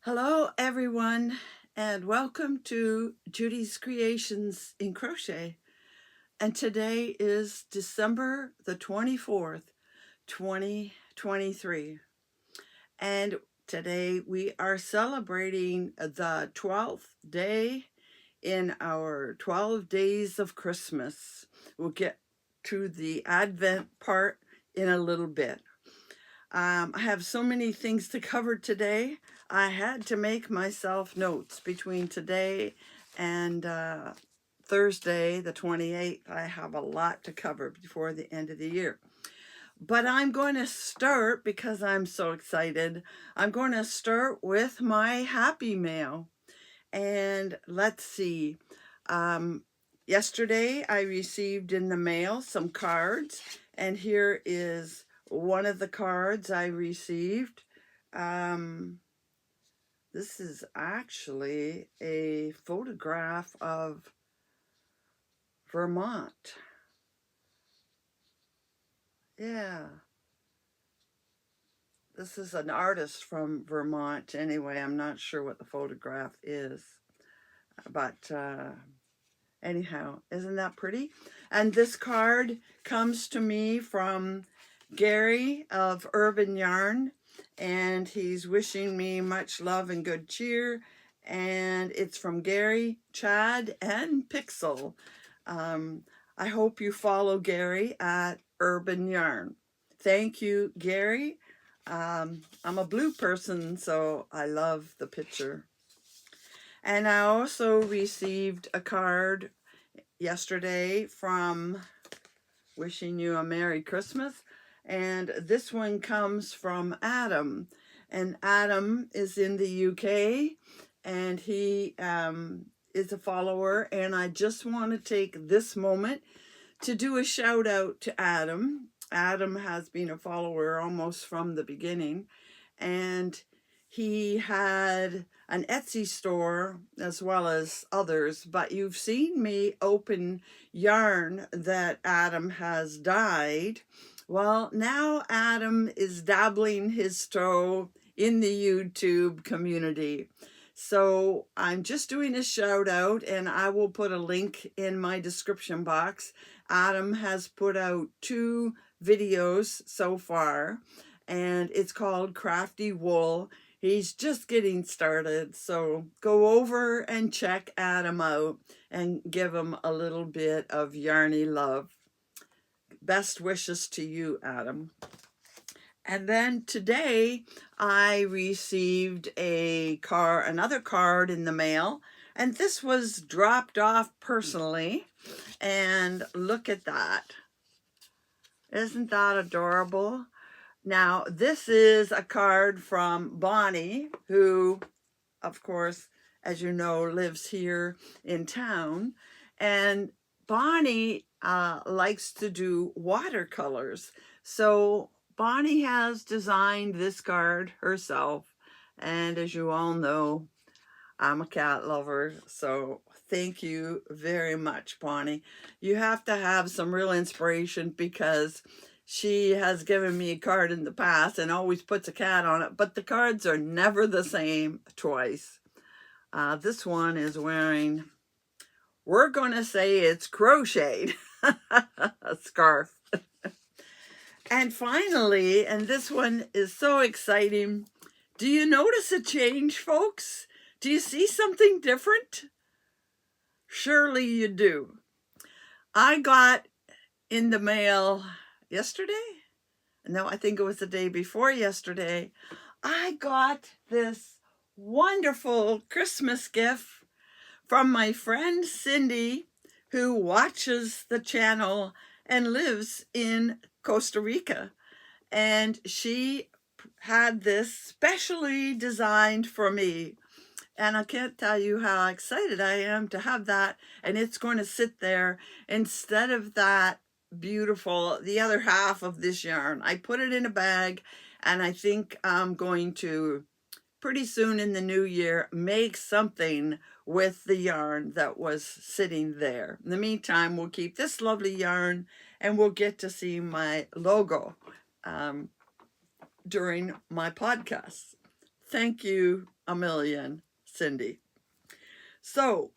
Hello, everyone, and welcome to Judy's Creations in Crochet. And today is December the 24th, 2023. And today we are celebrating the 12th day in our 12 days of Christmas. We'll get to the Advent part in a little bit. I have so many things to cover today. I had to make myself notes between today and Thursday, the 28th. I have a lot to cover before the end of the year. But I'm going to start, because I'm so excited, I'm going to start with my Happy Mail. And let's see. Yesterday, I received in the mail some cards, and here is one of the cards I received. This is actually a photograph of Vermont. Yeah, this is an artist from Vermont. Anyway, I'm not sure what the photograph is, but anyhow, isn't that pretty? And this card comes to me from Gary of Urban Yarn, and he's wishing me much love and good cheer. And it's from Gary, Chad, and Pixel. I hope you follow Gary at Urban Yarn. Thank you, Gary. I'm a blue person, so I love the picture. And I also received a card yesterday from wishing you a Merry Christmas. And this one comes from Adam. And Adam is in the UK, and he is a follower. And I just want to take this moment to do a shout out to Adam. Adam has been a follower almost from the beginning. And he had an Etsy store as well as others, but you've seen me open yarn that Adam has dyed. Well, now Adam is dabbling his toe in the YouTube community. So I'm just doing a shout out, and I will put a link in my description box. Adam has put out 2 videos so far, and it's called Crafty Wool. He's just getting started, so go over and check Adam out and give him a little bit of yarny love. Best wishes to you, Adam. And then today I received another card in the mail, and this was dropped off personally. And look at that. Isn't that adorable? Now, this is a card from Bonnie, who, of course, as you know, lives here in town. And Bonnie likes to do watercolors. So Bonnie has designed this card herself. And as you all know, I'm a cat lover, so thank you very much, Bonnie. You have to have some real inspiration, because she has given me a card in the past and always puts a cat on it, but the cards are never the same twice. This one is wearing, we're going to say it's crocheted, a scarf. And finally, and this one is so exciting, do you notice a change, folks? Do you see something different? Surely you do. I got in the mail yesterday. No, I think it was the day before yesterday. I got this wonderful Christmas gift from my friend Cindy, who watches the channel and lives in Costa Rica. And she had this specially designed for me. And I can't tell you how excited I am to have that. And it's going to sit there instead of that beautiful, the other half of this yarn. I put it in a bag, and I think I'm going to, pretty soon in the new year, make something with the yarn that was sitting there. In the meantime, we'll keep this lovely yarn, and we'll get to see my logo during my podcast. Thank you a million, Cindy. So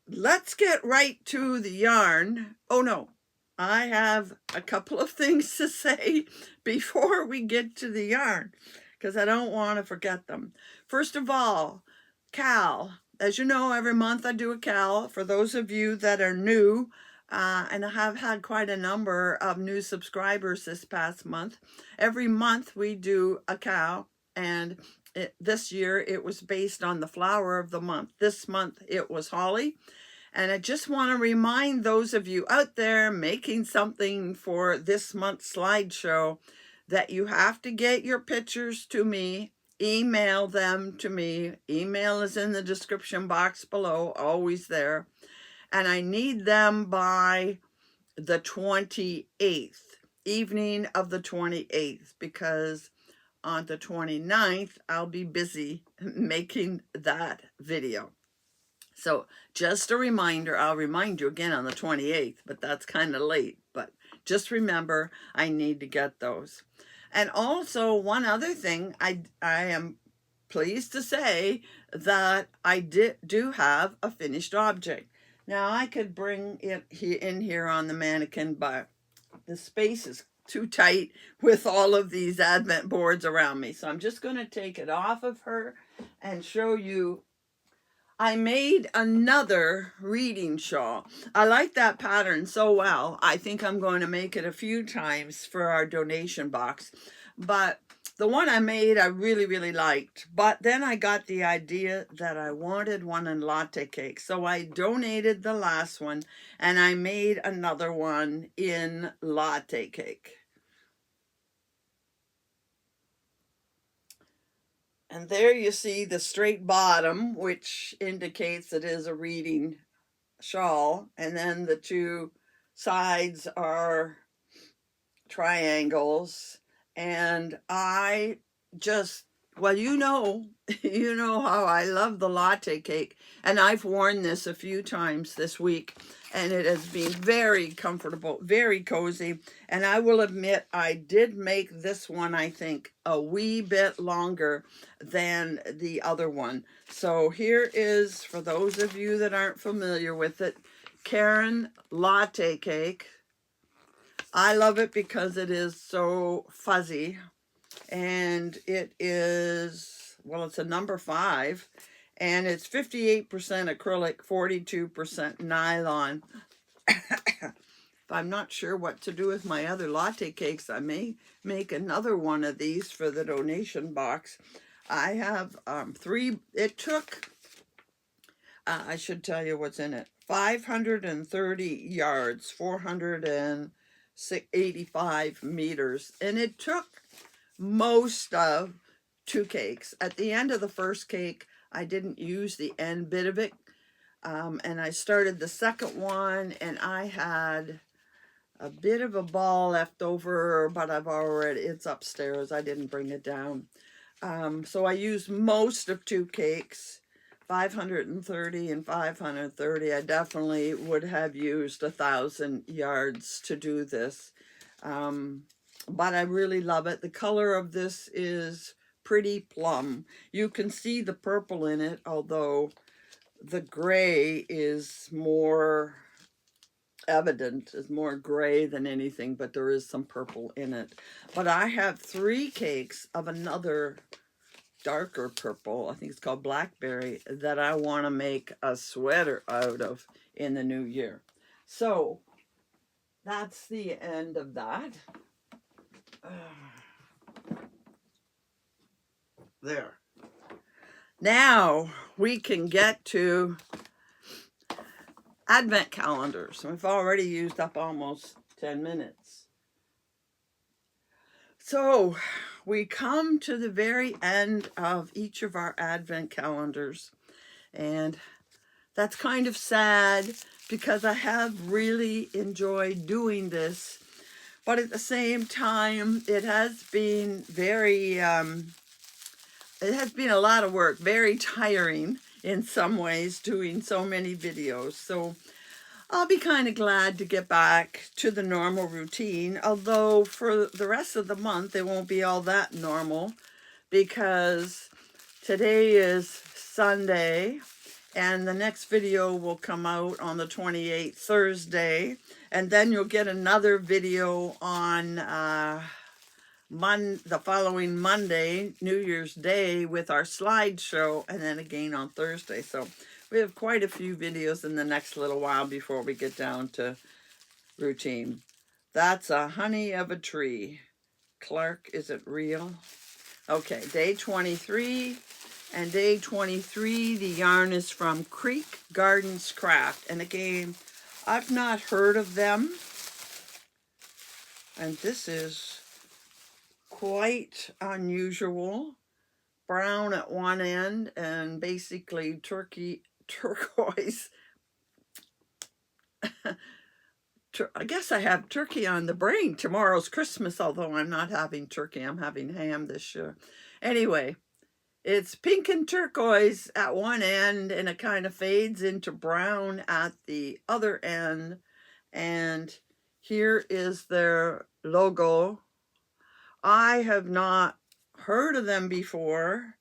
let's get right to the yarn. Oh no, I have a couple of things to say before we get to the yarn, because I don't want to forget them. First of all, Cal. As you know, every month I do a Cal. For those of you that are new, and I have had quite a number of new subscribers this past month, every month we do a Cal, and this year it was based on the flower of the month. This month it was holly. And I just want to remind those of you out there making something for this month's slideshow that you have to get your pictures to me, email them to me. Email is in the description box below, always there. And I need them by the 28th, evening of the 28th, because on the 29th, I'll be busy making that video. So just a reminder, I'll remind you again on the 28th, but that's kind of late. But just remember, I need to get those. And also one other thing, I am pleased to say that I do have a finished object. Now I could bring it in here on the mannequin, but the space is too tight with all of these advent boards around me. So I'm just going to take it off of her and show you. I made another reading shawl. I like that pattern so well. I think I'm going to make it a few times for our donation box. But the one I made, I really, really liked. But then I got the idea that I wanted one in latte cake. So I donated the last one and I made another one in latte cake. And there you see the straight bottom, which indicates it is a reading shawl. And then the two sides are triangles. And I just, well, you know how I love the latte cake. And I've worn this a few times this week. And it has been very comfortable, very cozy. And I will admit, I did make this one, I think, a wee bit longer than the other one. So here is, for those of you that aren't familiar with it, Karen Latte Cake. I love it because it is so fuzzy. And it is, well, it's a number 5. And it's 58% acrylic, 42% nylon. If I'm not sure what to do with my other latte cakes, I may make another one of these for the donation box. I have 3. It took, I should tell you what's in it, 530 yards, 485 meters. And it took most of 2 cakes. At the end of the first cake, I didn't use the end bit of it. And I started the second one, and I had a bit of a ball left over, but it's upstairs. I didn't bring it down. So I used most of 2 cakes, 530 and 530. I definitely would have used 1,000 yards to do this. But I really love it. The color of this is pretty plum. You can see the purple in it, although the gray is more evident, is more gray than anything, but there is some purple in it. But I have 3 cakes of another darker purple, I think it's called blackberry, that I want to make a sweater out of in the new year. So that's the end of that. There. Now we can get to advent calendars. We've already used up almost 10 minutes. So we come to the very end of each of our advent calendars. And that's kind of sad because I have really enjoyed doing this. But at the same time, it has been very, it has been a lot of work, very tiring in some ways, doing so many videos. So I'll be kind of glad to get back to the normal routine, although for the rest of the month, it won't be all that normal because Today is Sunday, and the next video will come out on the 28th, Thursday, and then you'll get another video on the following Monday, New Year's Day, with our slideshow, and then again on Thursday. So we have quite a few videos in the next little while before we get down to routine. That's a honey of a tree. Clark, is it real? Okay, day 23. And day 23, the yarn is from Creek Gardens Craft. And again, I've not heard of them. And this is quite unusual. Brown at one end and basically turquoise. I guess I have turkey on the brain. Tomorrow's Christmas, although I'm not having turkey. I'm having ham this year. Anyway, it's pink and turquoise at one end, and it kind of fades into brown at the other end. And here is their logo. I have not heard of them before.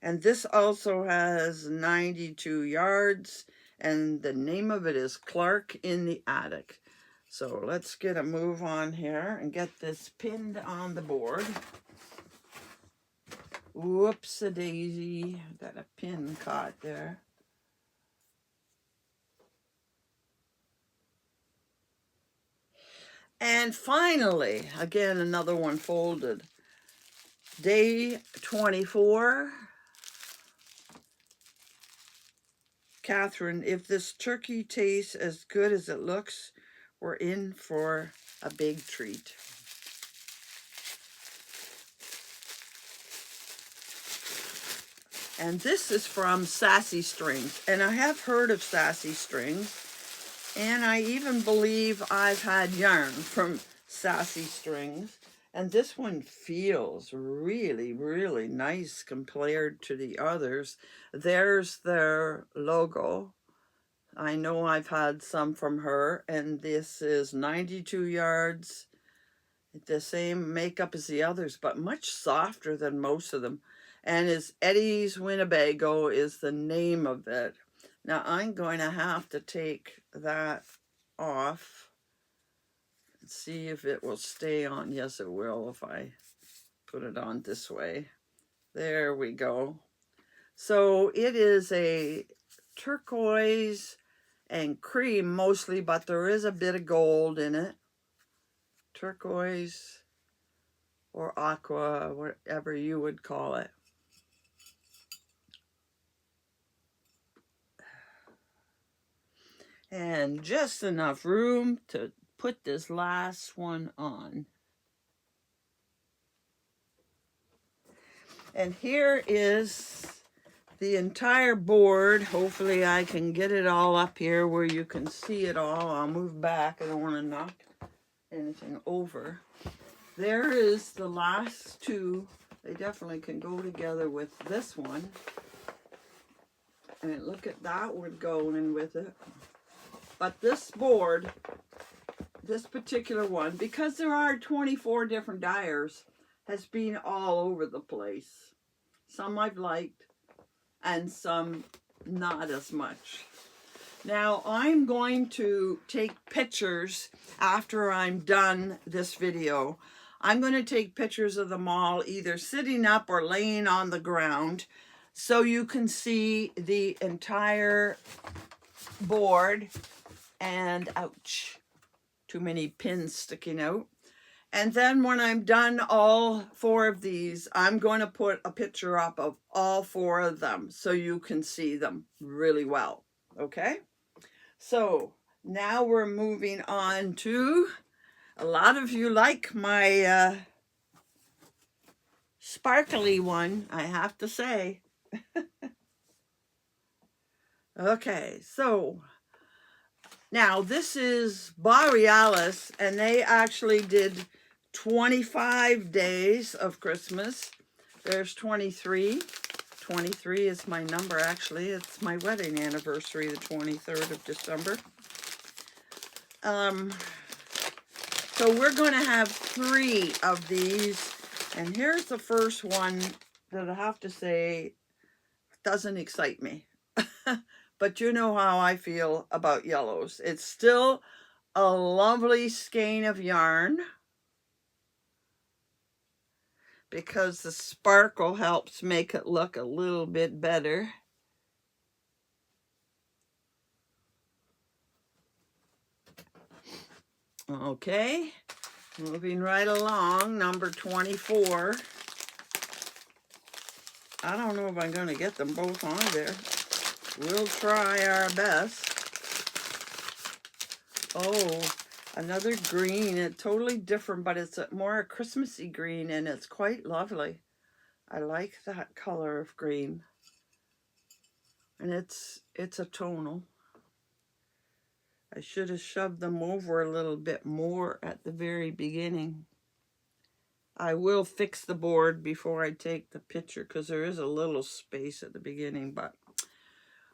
And this also has 92 yards. And the name of it is Clark in the Attic. So let's get a move on here and get this pinned on the board. Whoops-a-daisy. Got a pin caught there. And finally, again, another one folded. Day 24. Catherine, if this turkey tastes as good as it looks, we're in for a big treat. And this is from Sassy Strings. And I have heard of Sassy Strings. And I even believe I've had yarn from Sassy Strings. And this one feels really, really nice compared to the others. There's their logo. I know I've had some from her. And this is 92 yards. The same makeup as the others, but much softer than most of them. And is Eddie's Winnebago is the name of it. Now I'm going to have to take that off and see if it will stay on. Yes, it will if I put it on this way. There we go. So it is a turquoise and cream mostly, but there is a bit of gold in it. Turquoise or aqua, whatever you would call it. And just enough room to put this last one on. And here is the entire board. Hopefully I can get it all up here where you can see it all. I'll move back. I don't want to knock anything over. There is the last two. They definitely can go together with this one. And look at that one going with it. But this board, this particular one, because there are 24 different dyers, has been all over the place. Some I've liked and some not as much. Now I'm going to take pictures after I'm done this video. I'm going to take pictures of them all either sitting up or laying on the ground so you can see the entire board. And ouch, too many pins sticking out. And then when I'm done all four of these, I'm going to put a picture up of all four of them so you can see them really well. Okay? So now we're moving on to, a lot of you like my sparkly one, I have to say. Okay, so now this is Borealis, and they actually did 25 days of Christmas. There's 23. 23 is my number, actually. It's my wedding anniversary, the 23rd of December. So we're going to have 3 of these. And here's the first one that I have to say doesn't excite me. But you know how I feel about yellows. It's still a lovely skein of yarn because the sparkle helps make it look a little bit better. Okay, moving right along, number 24. I don't know if I'm going to get them both on there. We'll try our best. Oh, another green. It's totally different, but it's more a Christmassy green, and it's quite lovely. I like that color of green. And it's a tonal. I should have shoved them over a little bit more at the very beginning. I will fix the board before I take the picture because there is a little space at the beginning, but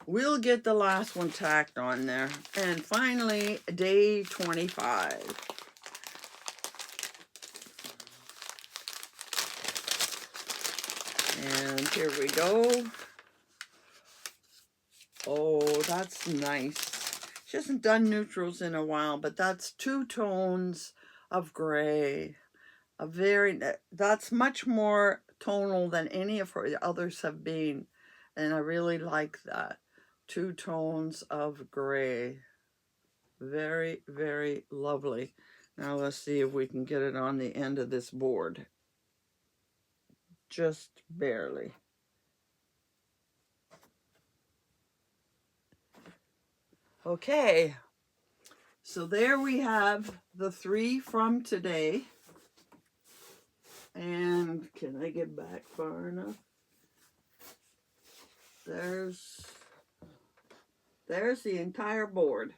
we'll get the last one tacked on there. And finally, day 25. And here we go. Oh, that's nice. She hasn't done neutrals in a while, but that's 2 tones of gray. That's much more tonal than any of her others have been. And I really like that. 2 tones of gray. Very, very lovely. Now let's see if we can get it on the end of this board. Just barely. Okay, so there we have the 3 from today. And can I get back far enough? There's the entire board.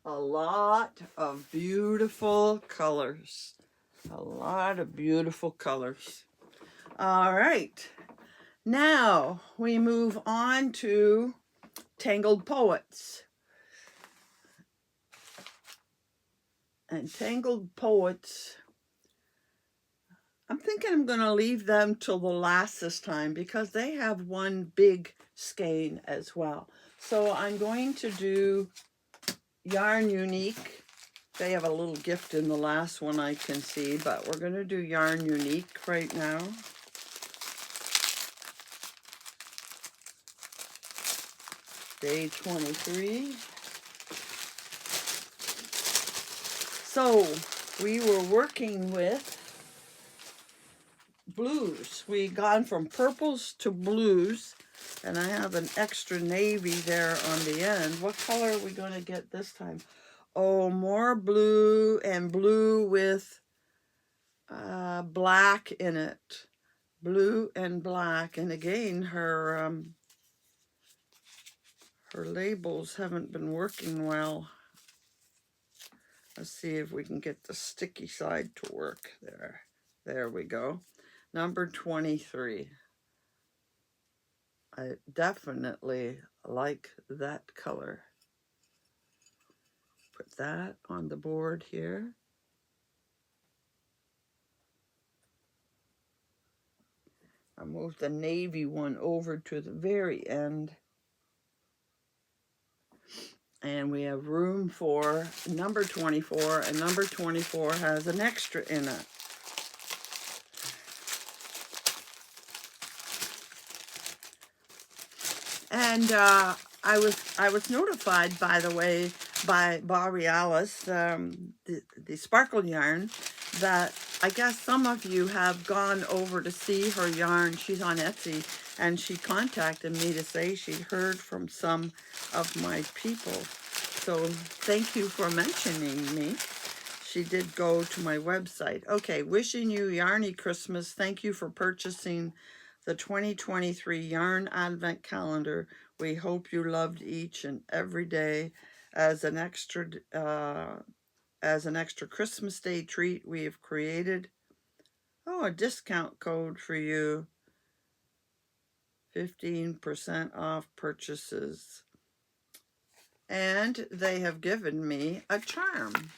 A lot of beautiful colors. A lot of beautiful colors. All right. Now we move on to Tangled Poets. And Tangled Poets, I'm thinking I'm going to leave them till the last this time because they have one big skein as well. So I'm going to do Yarn Unique. They have a little gift in the last one I can see, but we're going to do Yarn Unique right now. Day 23. So we were working with blues. We gone from purples to blues, and I have an extra navy there on the end. What color are we going to get this time? Oh, more blue, and blue with black in it. Blue and black. And again, her labels haven't been working well. Let's see if we can get the sticky side to work there. There we go. Number 23. I definitely like that color. Put that on the board here. I moved the navy one over to the very end. And we have room for number 24, and number 24 has an extra in it. And I was notified, by the way, by Borealis, the sparkle yarn, that I guess some of you have gone over to see her yarn. She's on Etsy, and she contacted me to say she'd heard from some of my people. So thank you for mentioning me. She did go to my website. Okay, wishing you Yarny Christmas. Thank you for purchasing the 2023 Yarn Advent Calendar. We hope you loved each and every day. As an extra Christmas Day treat, we have created a discount code for you. 15% off purchases. And they have given me a charm.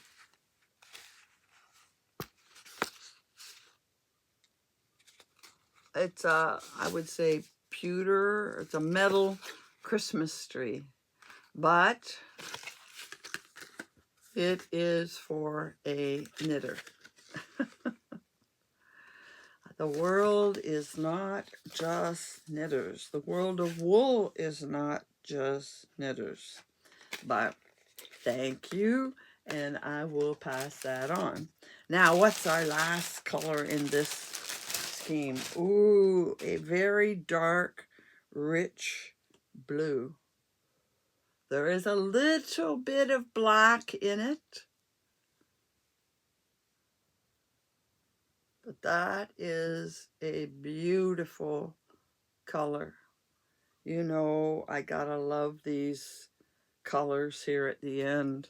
It's a, I would say, pewter. It's a metal Christmas tree, but it is for a knitter. The world is not just knitters. The world of wool is not just knitters. But thank you, and I will pass that on. Now, what's our last color in this scheme? Ooh, a very dark, rich blue. There is a little bit of black in it, but that is a beautiful color. You know, I gotta love these colors here at the end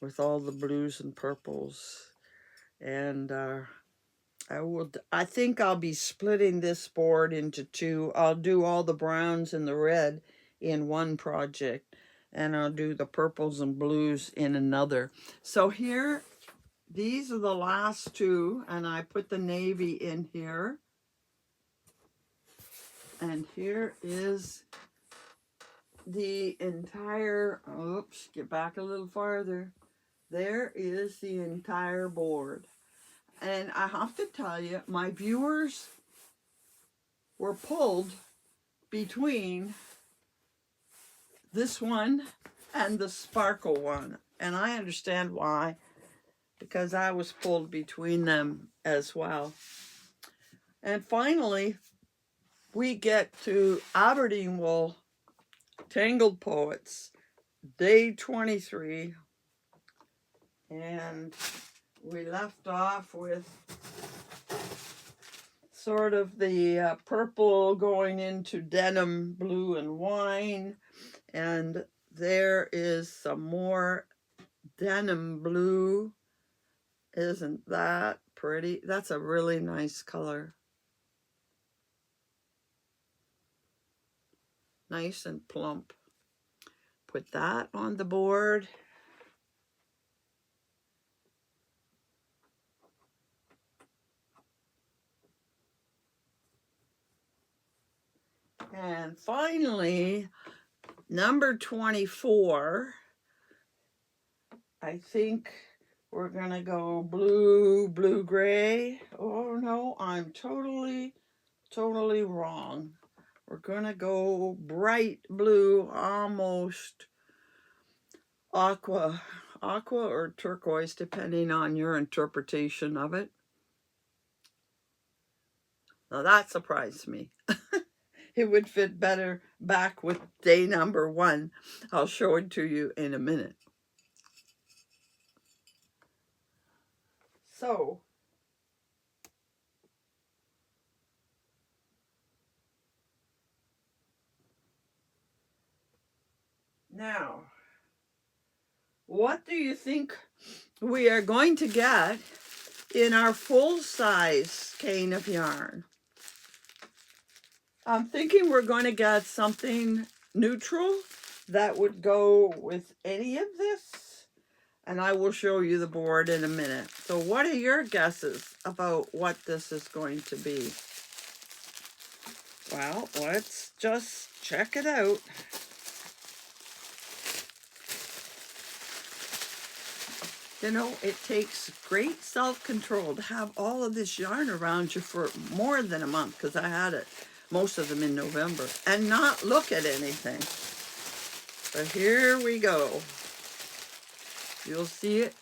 with all the blues and purples. And I think I'll be splitting this board into two. I'll do all the browns and the red in one project, and I'll do the purples and blues in another. So here, these are the last two, and I put the navy in here. And here is the entire, oops, get back a little farther. There is the entire board. And I have to tell you, my viewers were pulled between this one and the sparkle one. And I understand why, because I was pulled between them as well. And finally, we get to Aberdeen Wool Tangled Poets, day 23. And we left off with sort of the purple going into denim, blue, and wine. And there is some more denim blue. Isn't that pretty? That's a really nice color. Nice and plump. Put that on the board. And finally, number 24, I think we're gonna go blue, blue-gray. Oh no, I'm totally wrong. We're gonna go bright blue, almost aqua or turquoise, depending on your interpretation of it. Now that surprised me. It would fit better back with day number 1. I'll show it to you in a minute. So, now, what do you think we are going to get in our full-size cane of yarn? I'm thinking we're going to get something neutral that would go with any of this, and I will show you the board in a minute. So what are your guesses about what this is going to be? Well, let's just check it out. You know, it takes great self-control to have all of this yarn around you for more than a month, because I had it, most of them in November, and not look at anything. But here we go. You'll see it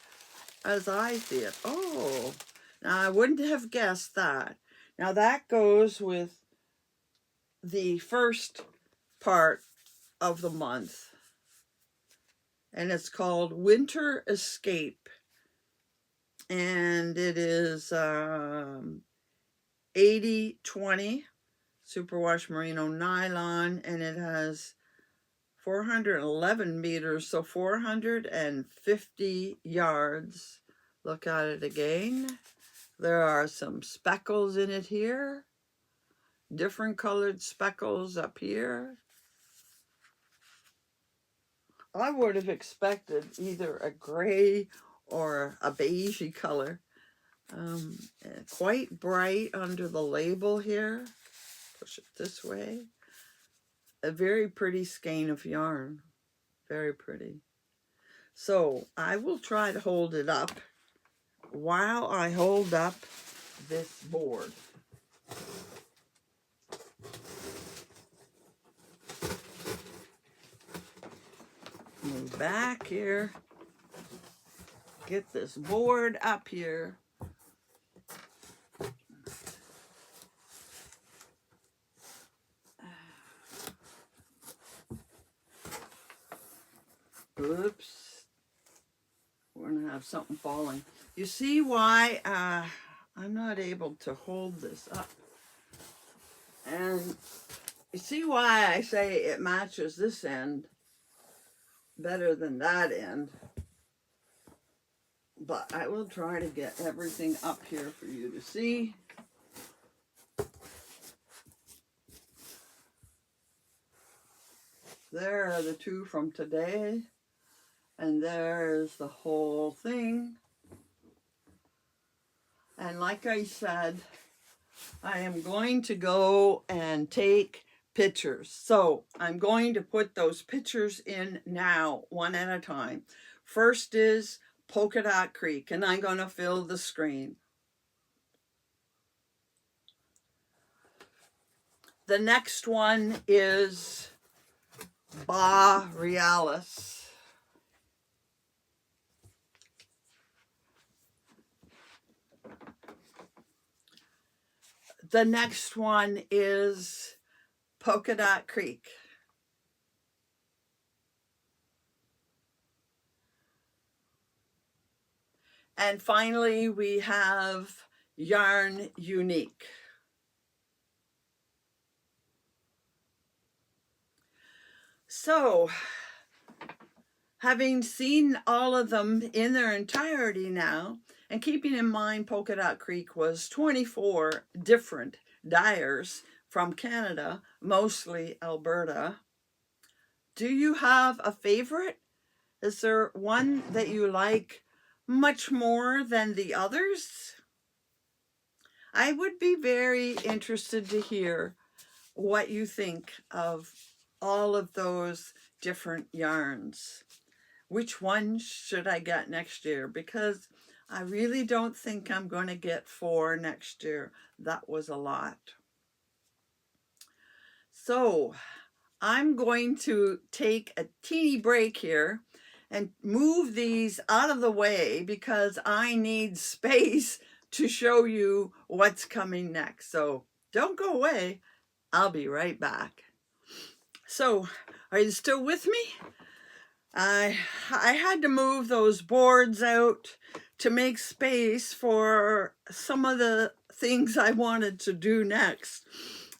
as I see it. Oh, now I wouldn't have guessed that. Now that goes with the first part of the month, and it's called Winter Escape, and it is 80/20 superwash merino nylon, and it has 411 meters, so 450 yards. Look at it again. There are some speckles in it here, different colored speckles up here. I would have expected either a gray or a beigey color. Quite bright under the label here. push it this way. A very pretty skein of yarn. Very pretty. So I will try to hold it up while I hold up this board. Move back here. Get this board up here. Oops. We're going to have something falling. You see why I'm not able to hold this up. And you see why I say it matches this end better than that end. But I will try to get everything up here for you to see. There are the two from today. And there's the whole thing. And like I said, I am going to go and take pictures. So I'm going to put those pictures in now, one at a time. First is Polka Dot Creek, and I'm going to fill the screen. The next one is Ba Realis. The next one is Polka Dot Creek. And finally, we have Yarn Unique. So, having seen all of them in their entirety now, and keeping in mind Polka Dot Creek was 24 different dyers from Canada, mostly Alberta. Do you have a favorite? Is there one that you like much more than the others? I would be very interested to hear what you think of all of those different yarns. Which one should I get next year? Because I really don't think I'm going to get 4 next year. That was a lot. So I'm going to take a teeny break here and move these out of the way because I need space to show you what's coming next. So don't go away. I'll be right back. So are you still with me? I had to move those boards out to make space for some of the things I wanted to do next.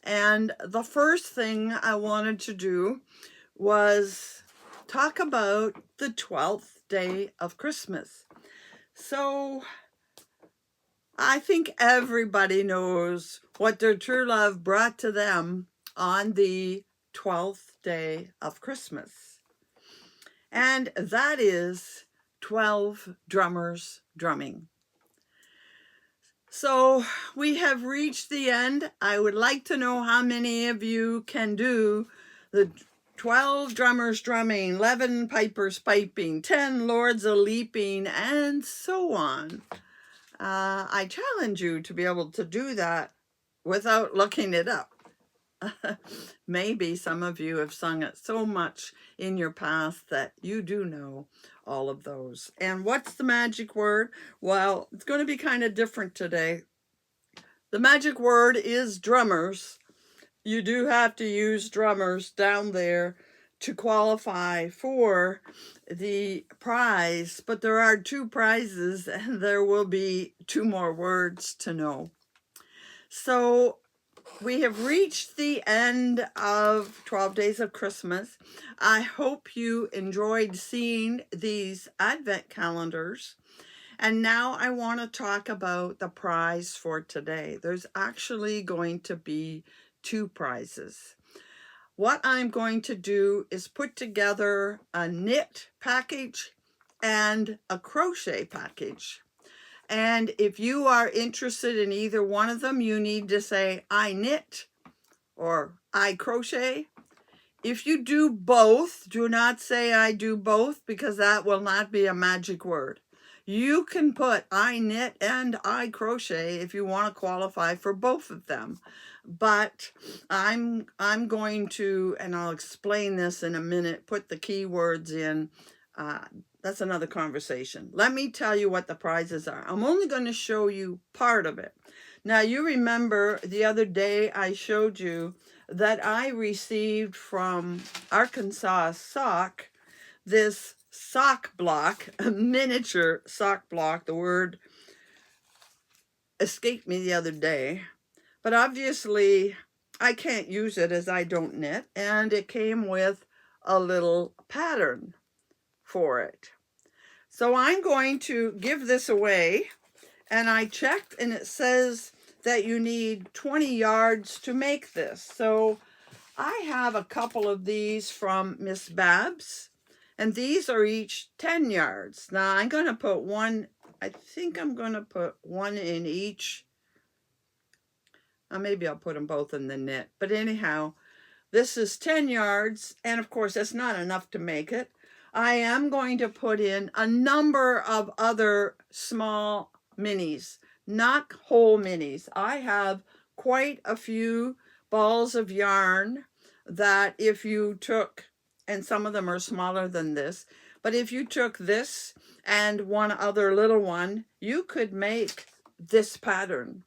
And the first thing I wanted to do was talk about the 12th day of Christmas. So I think everybody knows what their true love brought to them on the 12th day of Christmas. And that is 12 drummers drumming. So we have reached the end. I would like to know how many of you can do the 12 drummers drumming, 11 pipers piping, 10 lords a leaping, and so on. I challenge you to be able to do that without looking it up. Maybe some of you have sung it so much in your past that you do know all of those. And what's the magic word? Well, it's going to be kind of different today. The magic word is drummers. You do have to use drummers down there to qualify for the prize, but there are 2 prizes and there will be 2 more words to know. So we have reached the end of 12 Days of Christmas. I hope you enjoyed seeing these advent calendars. And now I want to talk about the prize for today. There's actually going to be 2 prizes. What I'm going to do is put together a knit package and a crochet package. And if you are interested in either one of them, you need to say, I knit, or I crochet. If you do both, do not say I do both, because that will not be a magic word. You can put I knit and I crochet if you want to qualify for both of them. But I'm going to, and I'll explain this in a minute, put the keywords in. That's another conversation. Let me tell you what the prizes are. I'm only going to show you part of it. Now, you remember the other day I showed you that I received from Arkansas Sock this sock block, a miniature sock block. The word escaped me the other day, but obviously I can't use it as I don't knit, and it came with a little pattern for it. So I'm going to give this away, and I checked and it says that you need 20 yards to make this. So I have a couple of these from Miss Babs, and these are each 10 yards. Now I'm going to put one, I think I'm going to put one in each. Maybe I'll put them both in the knit. But anyhow, this is 10 yards, and of course that's not enough to make it. I am going to put in a number of other small minis, not whole minis. I have quite a few balls of yarn that if you took, and some of them are smaller than this, but if you took this and one other little one, you could make this pattern.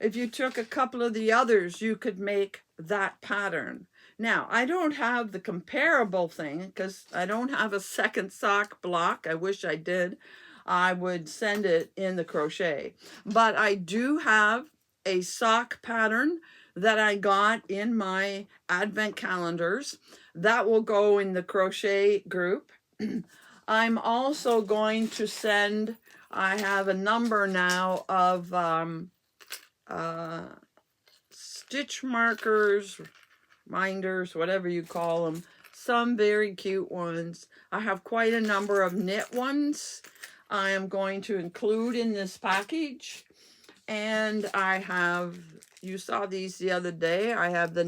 If you took a couple of the others, you could make that pattern. Now, I don't have the comparable thing because I don't have a second sock block. I wish I did. I would send it in the crochet. But I do have a sock pattern that I got in my advent calendars that will go in the crochet group. I'm also going to send, I have a number now of stitch markers, minders, whatever you call them, some very cute ones. I have quite a number of knit ones I am going to include in this package. And I have, you saw these the other day, I have the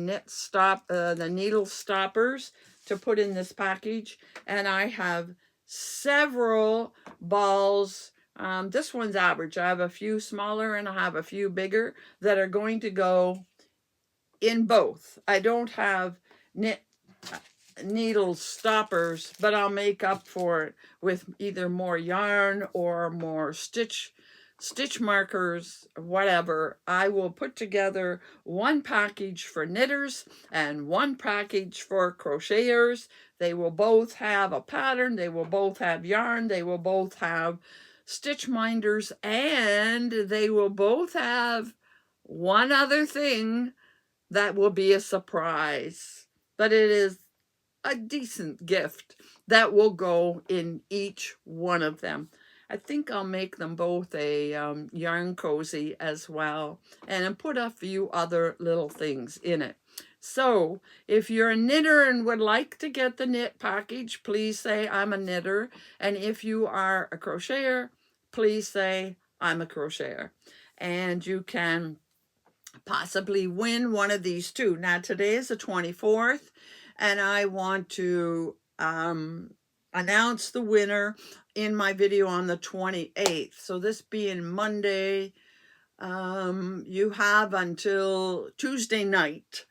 the needle stoppers to put in this package. And I have several balls. This one's average. I have a few smaller and I have a few bigger that are going to go in both. I don't have needle stoppers, but I'll make up for it with either more yarn or more stitch markers, whatever. I will put together one package for knitters and one package for crocheters. They will both have a pattern, they will both have yarn, they will both have stitch minders, and they will both have one other thing that will be a surprise. But it is a decent gift that will go in each one of them. I think I'll make them both a yarn cozy as well, and put a few other little things in it. So if you're a knitter and would like to get the knit package, please say I'm a knitter. And if you are a crocheter, please say I'm a crocheter. And you can possibly win one of these two. Now today is the 24th, and I want to announce the winner in my video on the 28th. So this being Monday, you have until Tuesday night.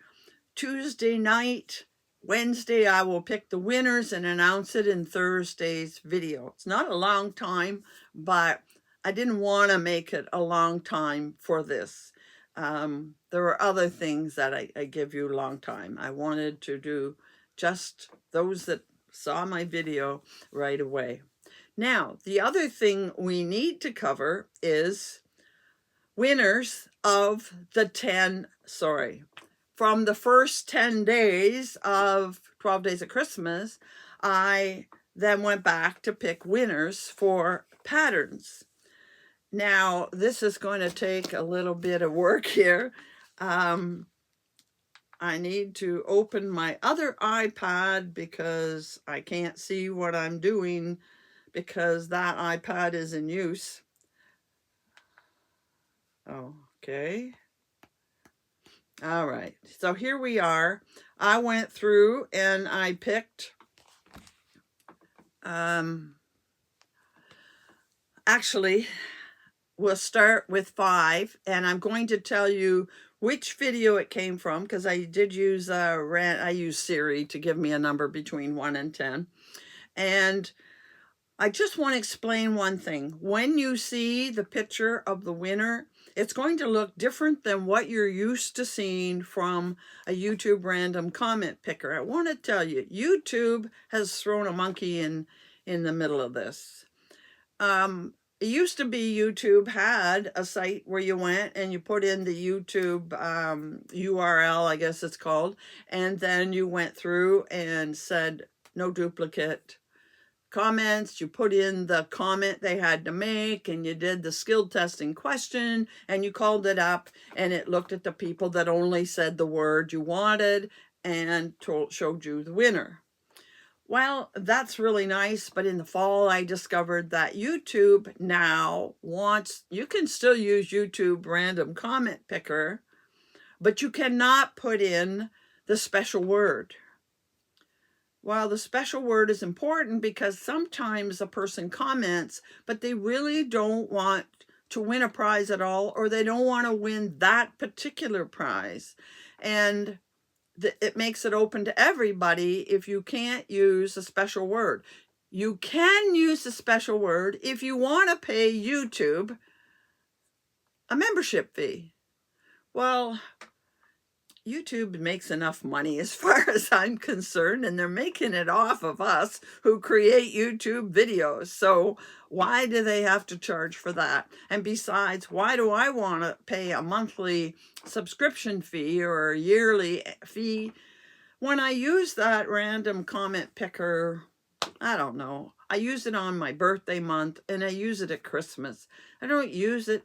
Wednesday, I will pick the winners and announce it in Thursday's video. It's not a long time, but I didn't want to make it a long time for this. There were other things that I give you a long time. I wanted to do just those that saw my video right away. Now, the other thing we need to cover is winners of the from the first 10 days of 12 Days of Christmas. I then went back to pick winners for patterns. Now, this is going to take a little bit of work here. I need to open my other iPad because I can't see what I'm doing because that iPad is in use. Okay. All right, so here we are. I went through and I picked, actually, we'll start with 5, and I'm going to tell you which video it came from, because I did use I used Siri to give me a number between 1 and 10. And I just want to explain one thing. When you see the picture of the winner, it's going to look different than what you're used to seeing from a YouTube random comment picker. I want to tell you, YouTube has thrown a monkey in the middle of this. It used to be YouTube had a site where you went and you put in the YouTube URL, I guess it's called, and then you went through and said no duplicate comments. You put in the comment they had to make, and you did the skill testing question, and you called it up, and it looked at the people that only said the word you wanted and showed you the winner. Well, that's really nice, but in the fall I discovered that YouTube now wants, you can still use YouTube random comment picker, but you cannot put in the special word. Well, the special word is important because sometimes a person comments, but they really don't want to win a prize at all, or they don't want to win that particular prize. And it makes it open to everybody if you can't use a special word. You can use a special word if you want to pay YouTube a membership fee. Well, YouTube makes enough money as far as I'm concerned, and they're making it off of us who create YouTube videos. So why do they have to charge for that? And besides, why do I want to pay a monthly subscription fee or a yearly fee when I use that random comment picker? I don't know. I use it on my birthday month, and I use it at Christmas. I don't use it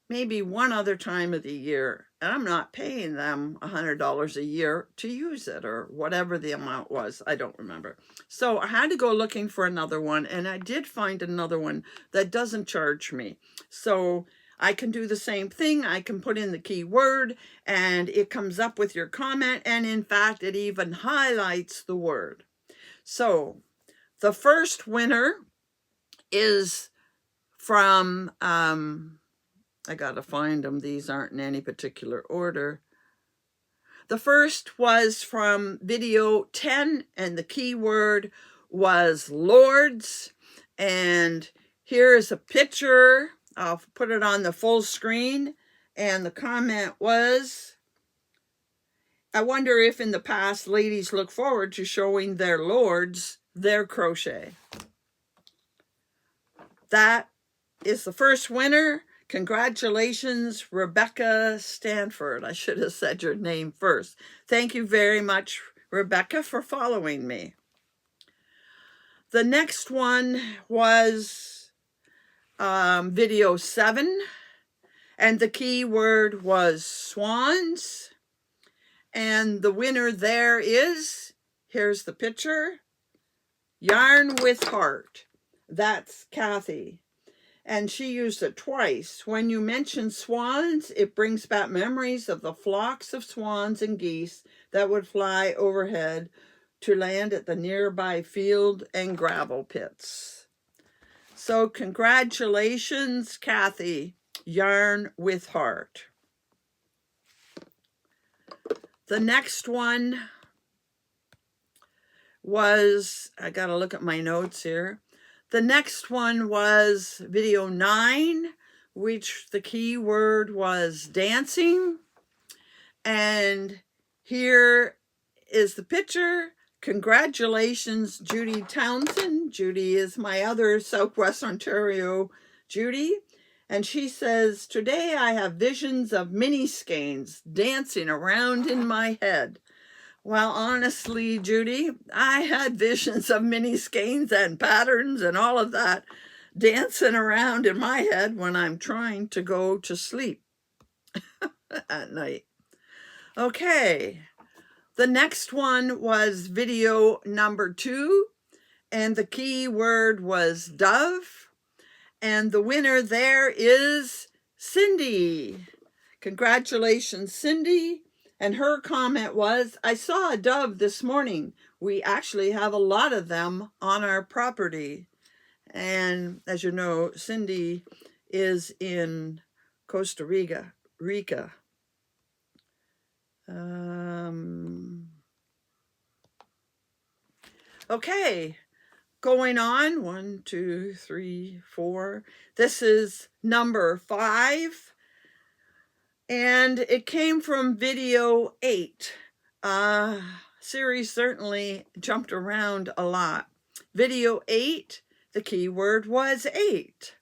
maybe one other time of the year, and I'm not paying them $100 a year to use it, or whatever the amount was. I don't remember. So I had to go looking for another one, and I did find another one that doesn't charge me. So I can do the same thing. I can put in the keyword, and it comes up with your comment, and in fact, it even highlights the word. So the first winner is from, I gotta find them. These aren't in any particular order. The first was from video 10, and the keyword was Lords. And here is a picture. I'll put it on the full screen. And the comment was, I wonder if in the past ladies look forward to showing their lords their crochet. That is the first winner. Congratulations, Rebecca Stanford. I should have said your name first. Thank you very much, Rebecca, for following me. The next one was video 7, and the keyword was swans. And the winner there is, here's the picture, Yarn with Heart. That's Kathy. And she used it twice. When you mention swans, it brings back memories of the flocks of swans and geese that would fly overhead to land at the nearby field and gravel pits. So congratulations, Kathy. Yarn with Heart. The next one was, I gotta look at my notes here. The next one was video 9, which the keyword was dancing. And here is the picture. Congratulations, Judy Townsend. Judy is my other Southwest Ontario Judy. And she says, today I have visions of mini skeins dancing around in my head. Well, honestly, Judy, I had visions of mini skeins and patterns and all of that dancing around in my head when I'm trying to go to sleep at night. Okay, the next one was video number 2, and the key word was dove, and the winner there is Cindy. Congratulations, Cindy. And her comment was, I saw a dove this morning. We actually have a lot of them on our property. And as you know, Cindy is in Costa Rica. Okay, going on, 1, 2, 3, 4. This is number 5, and it came from video 8. Series certainly jumped around a lot. Video 8, the keyword was 8,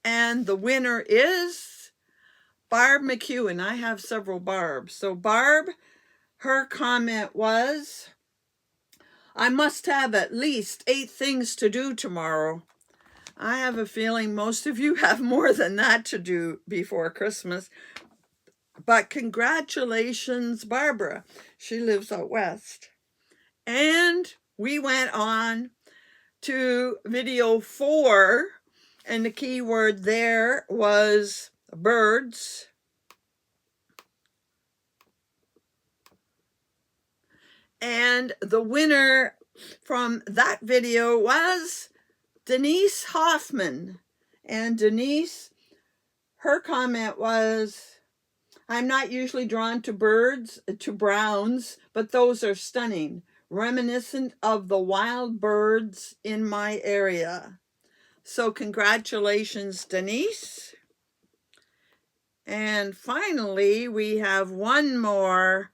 and the winner is Barb McEwen. I have several Barbs. So Barb, her comment was, I must have at least 8 things to do tomorrow. I have a feeling most of you have more than that to do before Christmas. But congratulations, Barbara. She lives out west. And we went on to video 4, and the key word there was birds. And the winner from that video was Denise Hoffman. And Denise, her comment was, I'm not usually drawn to birds, to browns, but those are stunning, reminiscent of the wild birds in my area. So congratulations, Denise. And finally, we have one more.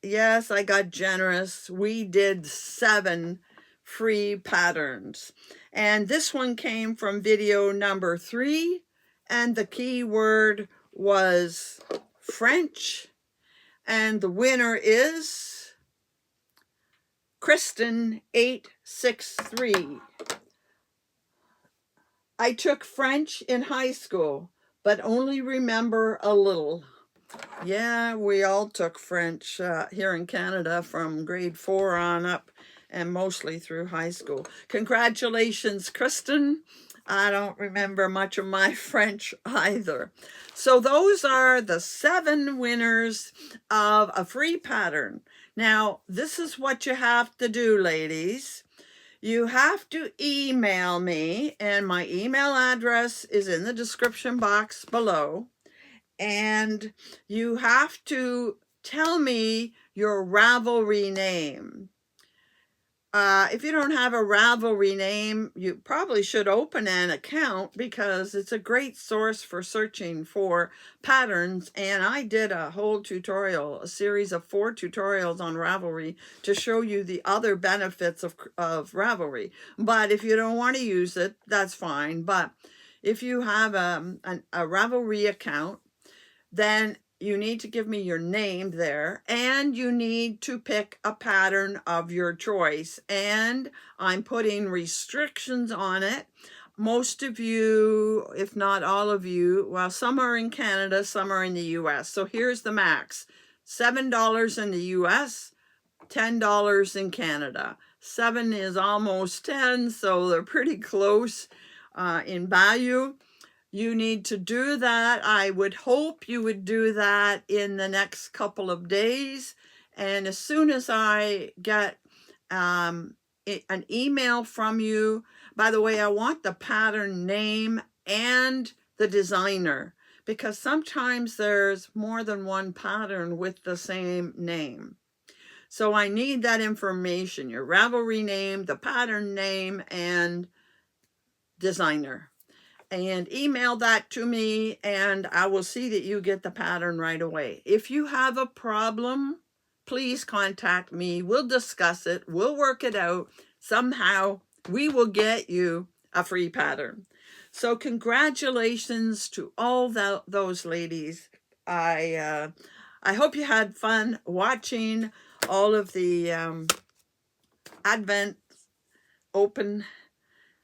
Yes, I got generous. We did 7 free patterns. And this one came from video number 3. And the key word was French. And the winner is Kristen 863. I took French in high school, but only remember a little. Yeah, we all took French here in Canada from grade 4 on up and mostly through high school. Congratulations, Kristen. I don't remember much of my French either. So those are the 7 winners of a free pattern. Now, this is what you have to do, ladies. You have to email me, and my email address is in the description box below. And you have to tell me your Ravelry name. If you don't have a Ravelry name, you probably should open an account because it's a great source for searching for patterns. And I did a whole tutorial, a series of 4 tutorials on Ravelry to show you the other benefits of Ravelry. But if you don't want to use it, that's fine. But if you have a Ravelry account, then you need to give me your name there, and you need to pick a pattern of your choice. And I'm putting restrictions on it. Most of you, if not all of you, well, some are in Canada, some are in the US. So here's the max. $7 in the US, $10 in Canada. 7 is almost 10, so they're pretty close in value. You need to do that. I would hope you would do that in the next couple of days. And as soon as I get an email from you, by the way, I want the pattern name and the designer, because sometimes there's more than one pattern with the same name. So I need that information, your Ravelry name, the pattern name, and designer. And email that to me, and I will see that you get the pattern right away. If you have a problem, please contact me. We'll discuss it. We'll work it out. Somehow we will get you a free pattern. So congratulations to all those ladies. I hope you had fun watching all of the Advent open.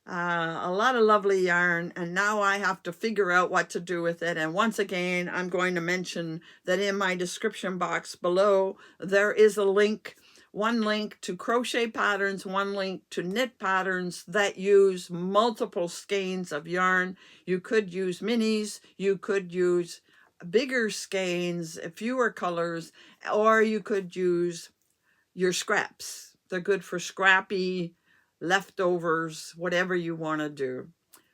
A lot of lovely yarn, and now I have to figure out what to do with it. And once again, I'm going to mention that in my description box below, there is a link, one link to crochet patterns, one link to knit patterns that use multiple skeins of yarn. You could use minis, you could use bigger skeins, fewer colors, or you could use your scraps. They're good for scrappy leftovers, whatever you want to do.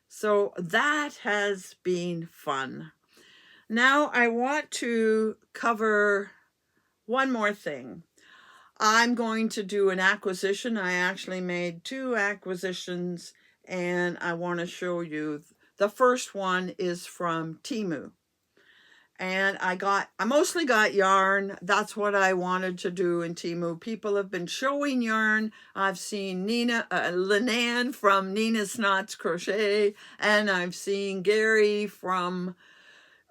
So that has been fun. Now I want to cover one more thing. I'm going to do an acquisition. I actually made 2 acquisitions, and I want to show you. The first one is from Teemu. And I mostly got yarn. That's what I wanted to do in Teemu. People have been showing yarn. I've seen Lynanne from Nina's Knots Crochet, and I've seen Gary from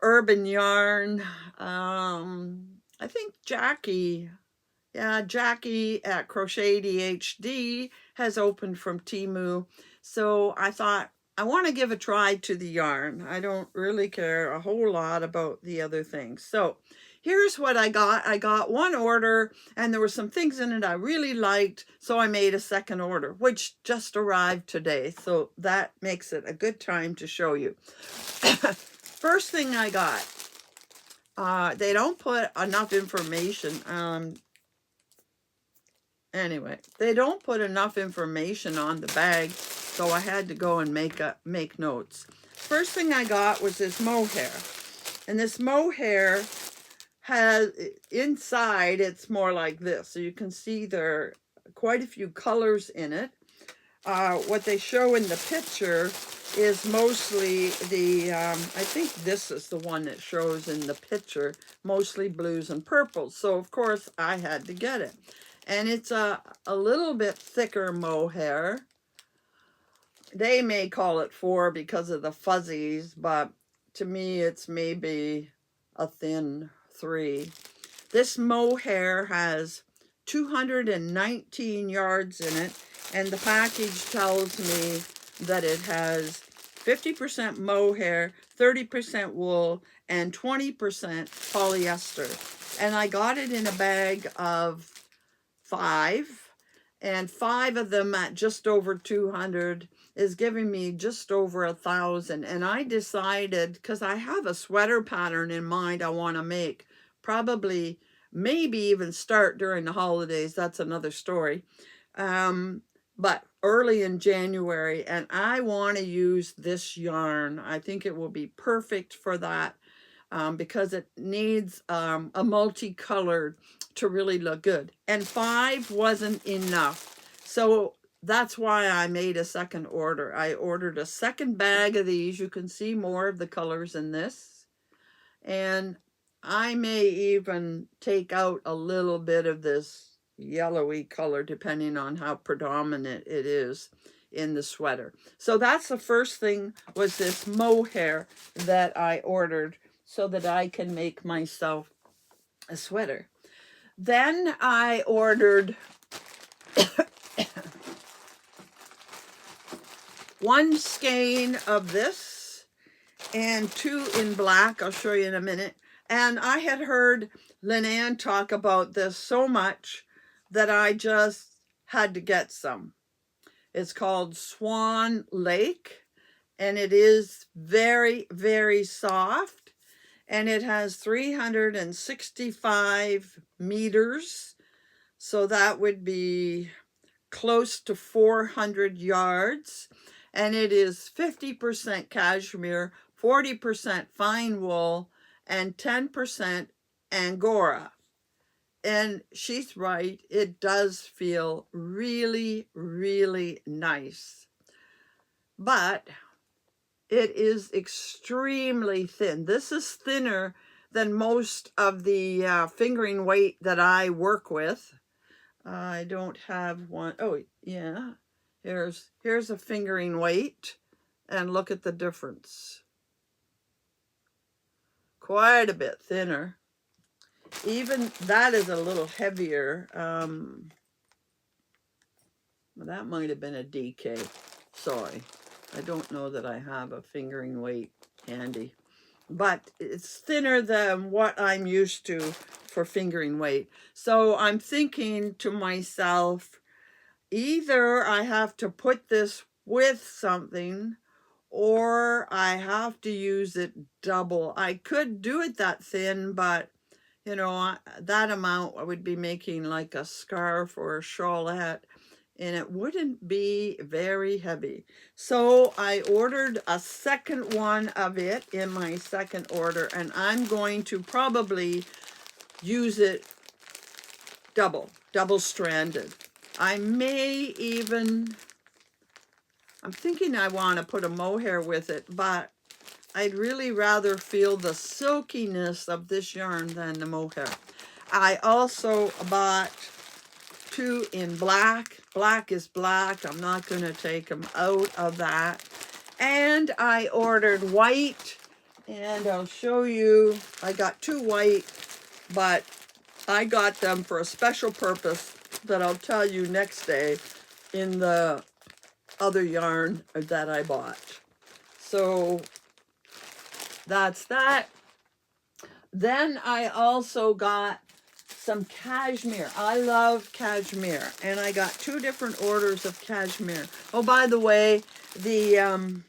Urban Yarn. I think Jackie at Crochet DHD has opened from Teemu. So I thought, I want to give a try to the yarn. I don't really care a whole lot about the other things. So here's what I got. I got 1 order, and there were some things in it I really liked. So I made a second order, which just arrived today. So that makes it a good time to show you. First thing I got, they don't put enough information. Anyway, they don't put enough information on the bag, so I had to go and make notes. First thing I got was this mohair. And this mohair has, inside, it's more like this. So you can see there are quite a few colors in it. What they show in the picture is mostly the, I think this is the one that shows in the picture, mostly blues and purples. So, of course, I had to get it. And it's a little bit thicker mohair. They may call it 4 because of the fuzzies, but to me it's maybe a thin 3. This mohair has 219 yards in it, and the package tells me that it has 50% mohair, 30% wool, and 20% polyester. And I got it in a bag of 5, and 5 of them at just over 200 is giving me just over 1,000. And I decided, because I have a sweater pattern in mind I want to make, probably maybe even start during the holidays. That's another story. But early in January, and I want to use this yarn. I think it will be perfect for that. Because it needs a multicolored to really look good. And 5 wasn't enough. So that's why I made a second order. I ordered a second bag of these. You can see more of the colors in this. And I may even take out a little bit of this yellowy color, depending on how predominant it is in the sweater. So that's the first thing, was this mohair that I ordered, so that I can make myself a sweater. Then I ordered 1 skein of this and 2 in black. I'll show you in a minute. And I had heard Lynanne talk about this so much that I just had to get some. It's called Swan Lake, and it is very, very soft. And it has 365 meters. So that would be close to 400 yards. And it is 50% cashmere, 40% fine wool, and 10% Angora. And she's right, it does feel really, really nice. But it is extremely thin. This is thinner than most of the fingering weight that I work with. I don't have one. Oh, yeah. Here's a fingering weight, and look at the difference. Quite a bit thinner. Even that is a little heavier. That might have been a DK. Sorry. I don't know that I have a fingering weight handy, but it's thinner than what I'm used to for fingering weight. So I'm thinking to myself, either I have to put this with something, or I have to use it double. I could do it that thin, but you know, that amount I would be making like a scarf or a shawlette, and it wouldn't be very heavy. So I ordered a second one of it in my second order, and I'm going to probably use it double stranded. I may even, I'm thinking I want to put a mohair with it, but I'd really rather feel the silkiness of this yarn than the mohair. I also bought two in black. Black is black. I'm not going to take them out of that. And I ordered white, and I'll show you. I got two white, but I got them for a special purpose that I'll tell you next day in the other yarn that I bought. So that's that. Then I also got some cashmere. I love cashmere, and I got two different orders of cashmere. Oh, by the way, the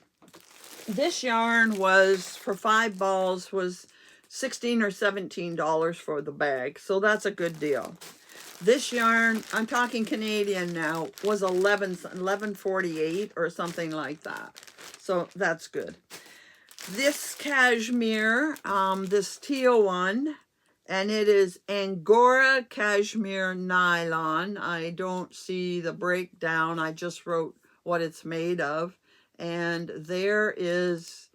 this yarn was for 5 balls was $16 or $17 for the bag, so that's a good deal. This yarn, I'm talking Canadian now, was $11.48 or something like that. So that's good. This cashmere, this teal one, and it is Angora cashmere nylon. I don't see the breakdown. I just wrote what it's made of. And there is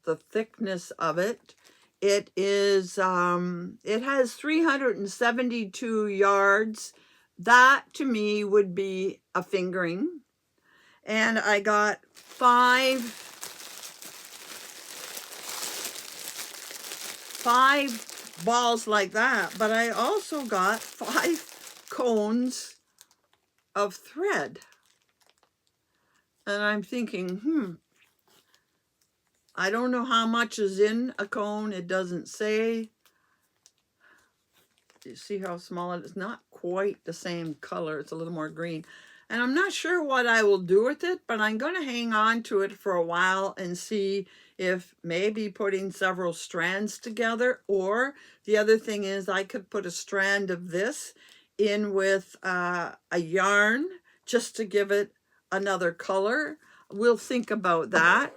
the thickness of it. It is, it has 372 yards. That to me would be a fingering. And I got 5 balls like that, but I also got 5 cones of thread. And I'm thinking, I don't know how much is in a cone. It doesn't say. You see how small it is? Not quite the same color. It's a little more green. And I'm not sure what I will do with it, but I'm going to hang on to it for a while and see if maybe putting several strands together, or the other thing is I could put a strand of this in with a yarn just to give it another color. We'll think about that.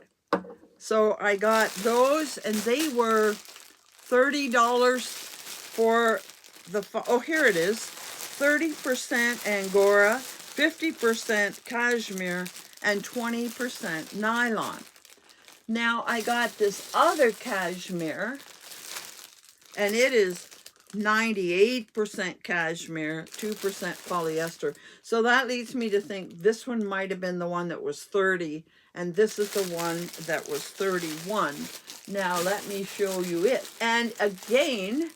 So I got those, and they were $30 for the, oh, here it is, 30% Angora, 50% cashmere, and 20% nylon. Now I got this other cashmere, and it is 98% cashmere, 2% polyester. So that leads me to think this one might have been the one that was 30, and this is the one that was 31. Now let me show you it. And again,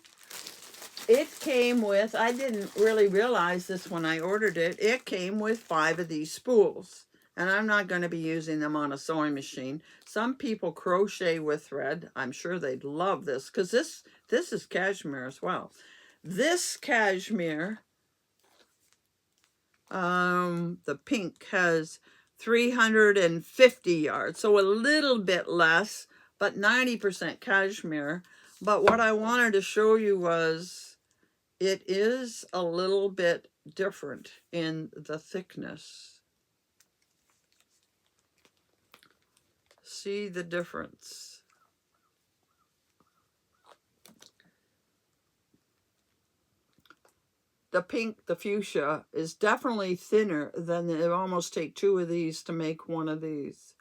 it came with, I didn't really realize this when I ordered it, it came with 5 of these spools. And I'm not going to be using them on a sewing machine. Some people crochet with thread. I'm sure they'd love this, because this is cashmere as well. This cashmere, the pink, has 350 yards, so a little bit less, but 90% cashmere. But what I wanted to show you was it is a little bit different in the thickness. See the difference? The pink, the fuchsia, is definitely thinner than, it almost take 2 of these to make one of these.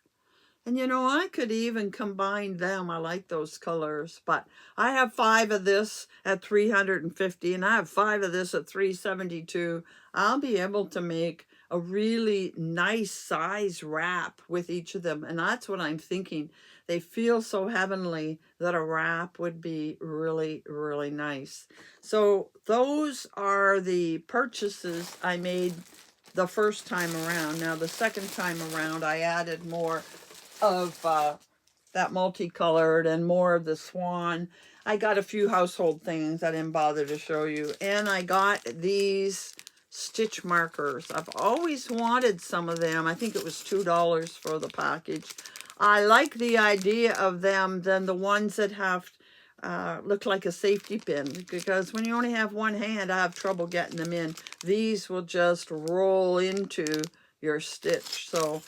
And you know, I could even combine them. I like those colors, but I have 5 of this at 350, and I have 5 of this at 372. I'll be able to make a really nice size wrap with each of them, and that's what I'm thinking. They feel so heavenly that a wrap would be really, really nice. So those are the purchases I made the first time around. Now the second time around, I added more of that multicolored and more of the swan. I got a few household things I didn't bother to show you, and I got these stitch markers. I've always wanted some of them. I think it was $2 for the package. I like the idea of them than the ones that have look like a safety pin, because when you only have one hand, I have trouble getting them in. These will just roll into your stitch. So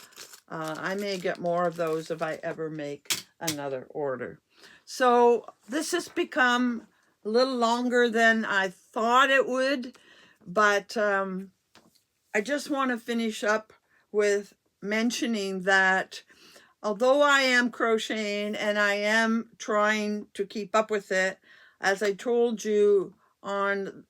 I may get more of those if I ever make another order. So this has become a little longer than I thought it would, but I just want to finish up with mentioning that although I am crocheting and I am trying to keep up with it, as I told you on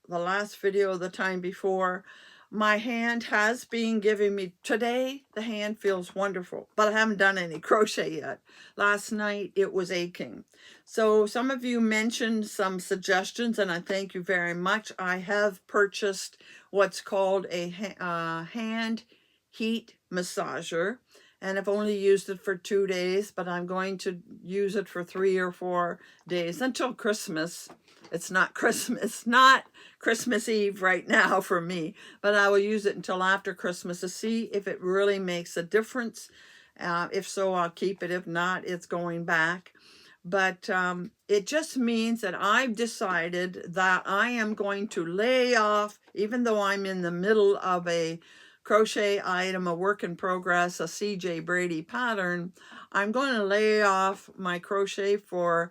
the last video the time before, my hand has been giving me, today the hand feels wonderful, but I haven't done any crochet yet. Last night it was aching. So some of you mentioned some suggestions, and I thank you very much. I have purchased what's called a hand heat massager, and I've only used it for 2 days, but I'm going to use it for 3 or 4 days until Christmas. It's not Christmas Eve right now for me, but I will use it until after Christmas to see if it really makes a difference. If so, I'll keep it. If not, it's going back. But it just means that I've decided that I am going to lay off, even though I'm in the middle of a crochet item, a work in progress, a CJ Brady pattern, I'm going to lay off my crochet for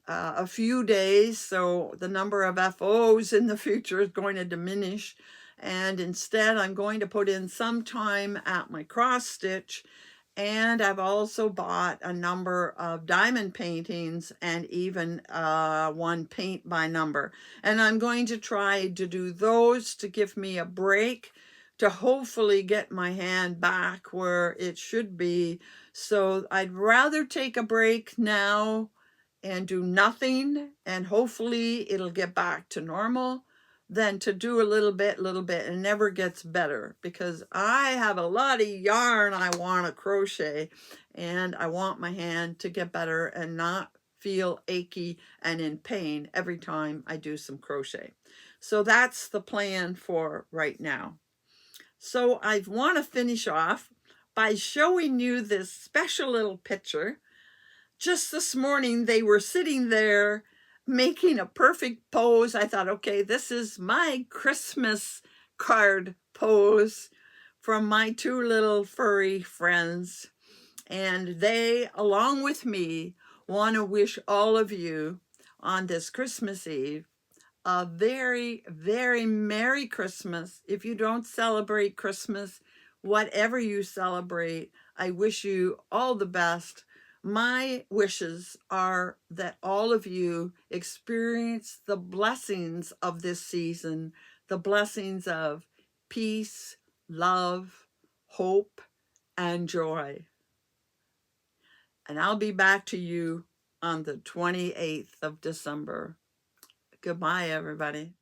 a few days, so the number of FOs in the future is going to diminish, and instead I'm going to put in some time at my cross stitch. And I've also bought a number of diamond paintings and even one paint by number, and I'm going to try to do those to give me a break, to hopefully get my hand back where it should be. So I'd rather take a break now and do nothing, and hopefully it'll get back to normal, than to do a little bit, and it never gets better, because I have a lot of yarn I want to crochet, and I want my hand to get better and not feel achy and in pain every time I do some crochet. So that's the plan for right now. So I want to finish off by showing you this special little picture. Just this morning, they were sitting there making a perfect pose. I thought, okay, this is my Christmas card pose from my 2 little furry friends. And they, along with me, want to wish all of you on this Christmas Eve a very, very Merry Christmas. If you don't celebrate Christmas, whatever you celebrate, I wish you all the best. My wishes are that all of you experience the blessings of this season, the blessings of peace, love, hope, and joy. And I'll be back to you on the 28th of December. Goodbye, everybody.